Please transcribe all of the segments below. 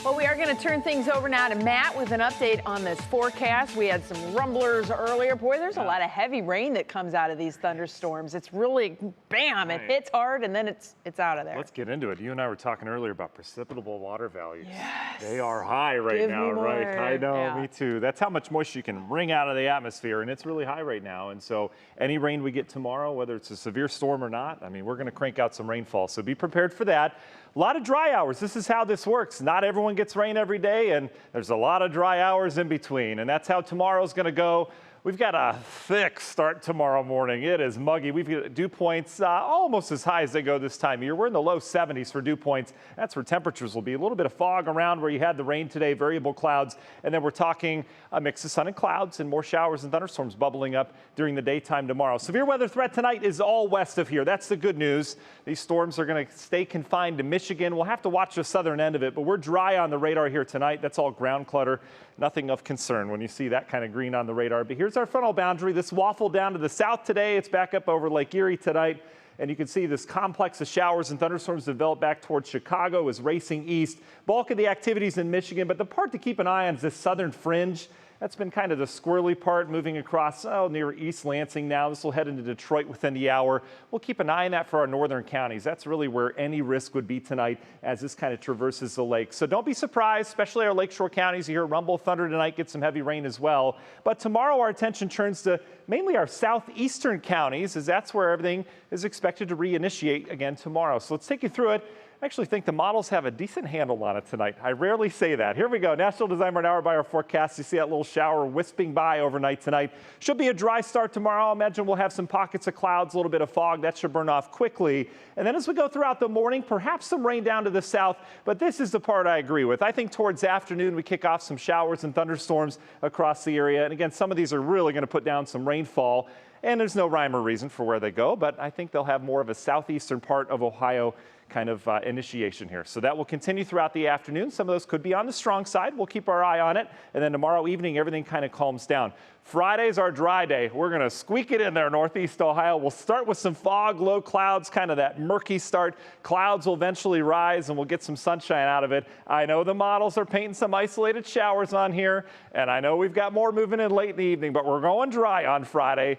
Well, we are going to turn things over now to Matt with an update on this forecast. We had some rumblers earlier. Boy, there's a lot of heavy rain that comes out of these thunderstorms. It's really, bam, it hits hard and then it's out of there. Let's get into it. You and I were talking earlier about precipitable water values. Yes. They are high right Give now, me more. right? I know, Yeah. me too. That's how much moisture you can wring out of the atmosphere, and it's really high right now. And so any rain we get tomorrow, whether it's a severe storm or not, I mean, we're going to crank out some rainfall. So be prepared for that. A lot of dry hours. This is how this works. Not everyone gets rain every day, and there's a lot of dry hours in between. And that's how tomorrow's going to go. We've got a thick start tomorrow morning. It is muggy. We've got dew points almost as high as they go this time of year. We're in the low 70s for dew points. That's where temperatures will be. A little bit of fog around where you had the rain today, variable clouds. And then we're talking a mix of sun and clouds and more showers and thunderstorms bubbling up during the daytime tomorrow. Severe weather threat tonight is all west of here. That's the good news. These storms are going to stay confined to Michigan. We'll have to watch the southern end of it, but we're dry on the radar here tonight. That's all ground clutter. Nothing of concern when you see that kind of green on the radar. But here's our frontal boundary. This waffle down to the south today. It's back up over Lake Erie tonight. And you can see this complex of showers and thunderstorms develop back towards Chicago is racing east. Bulk of the activities in Michigan, but the part to keep an eye on is this southern fringe. That's been kind of the squirrely part moving across near East Lansing now. This will head into Detroit within the hour. We'll keep an eye on that for our northern counties. That's really where any risk would be tonight as this kind of traverses the lake. So don't be surprised, especially our lakeshore counties. You hear rumble, thunder tonight, get some heavy rain as well. But tomorrow our attention turns to mainly our southeastern counties, as that's where everything is expected to reinitiate again tomorrow. So let's take you through it. I actually think the models have a decent handle on it tonight. I rarely say that. Here we go. National Design Radar Hour by our forecast. You see that little shower wisping by overnight tonight. Should be a dry start tomorrow. I imagine we'll have some pockets of clouds, a little bit of fog. That should burn off quickly. And then as we go throughout the morning, perhaps some rain down to the south. But this is the part I agree with. I think towards afternoon, we kick off some showers and thunderstorms across the area. And again, some of these are really going to put down some rainfall. And there's no rhyme or reason for where they go. But I think they'll have more of a southeastern part of Ohio kind of initiation here. So that will continue throughout the afternoon. Some of those could be on the strong side. We'll keep our eye on it. And then tomorrow evening, everything kind of calms down. Friday's our dry day. We're going to squeak it in there, northeast Ohio. We'll start with some fog, low clouds, kind of that murky start. Clouds will eventually rise and we'll get some sunshine out of it. I know the models are painting some isolated showers on here. And I know we've got more moving in late in the evening, but we're going dry on Friday.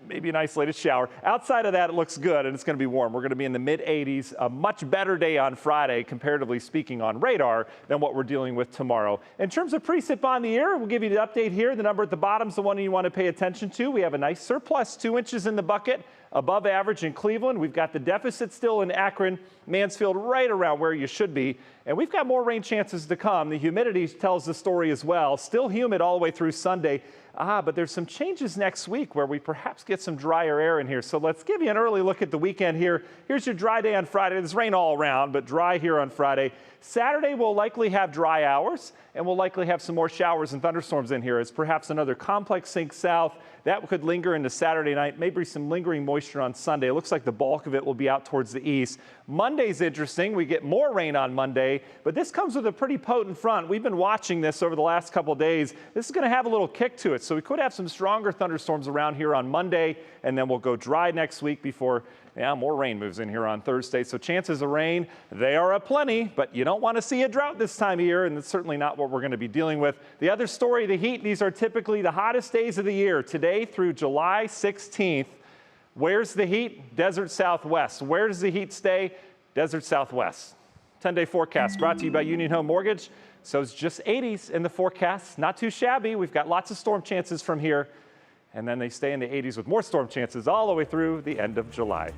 Maybe an isolated shower. Outside of that, it looks good, and it's going to be warm. We're going to be in the mid-80s, a much better day on Friday, comparatively speaking, on radar than what we're dealing with tomorrow. In terms of precip on the year, we'll give you the update here. The number at the bottom is the one you want to pay attention to. We have a nice surplus, 2 inches in the bucket, above average in Cleveland. We've got the deficit still in Akron, Mansfield, right around where you should be. And we've got more rain chances to come. The humidity tells the story as well. Still humid all the way through Sunday. But there's some changes next week where we perhaps get some drier air in here. So let's give you an early look at the weekend here. Here's your dry day on Friday. There's rain all around, but dry here on Friday. Saturday, we'll likely have dry hours, and we'll likely have some more showers and thunderstorms in here as perhaps another complex sink south. That could linger into Saturday night, maybe some lingering moisture on Sunday. It looks like the bulk of it will be out towards the east. Monday's interesting. We get more rain on Monday, but this comes with a pretty potent front. We've been watching this over the last couple of days. This is going to have a little kick to it, so we could have some stronger thunderstorms around here on Monday, and then we'll go dry next week before more rain moves in here on Thursday. So chances of rain, they are aplenty, but you don't want to see a drought this time of year, and it's certainly not what we're going to be dealing with. The other story, the heat, these are typically the hottest days of the year, today through July 16th. Where's the heat? Desert Southwest. Where does the heat stay? Desert Southwest. 10-day forecast brought to you by Union Home Mortgage. So it's just 80s in the forecast. Not too shabby. We've got lots of storm chances from here. And then they stay in the 80s with more storm chances all the way through the end of July.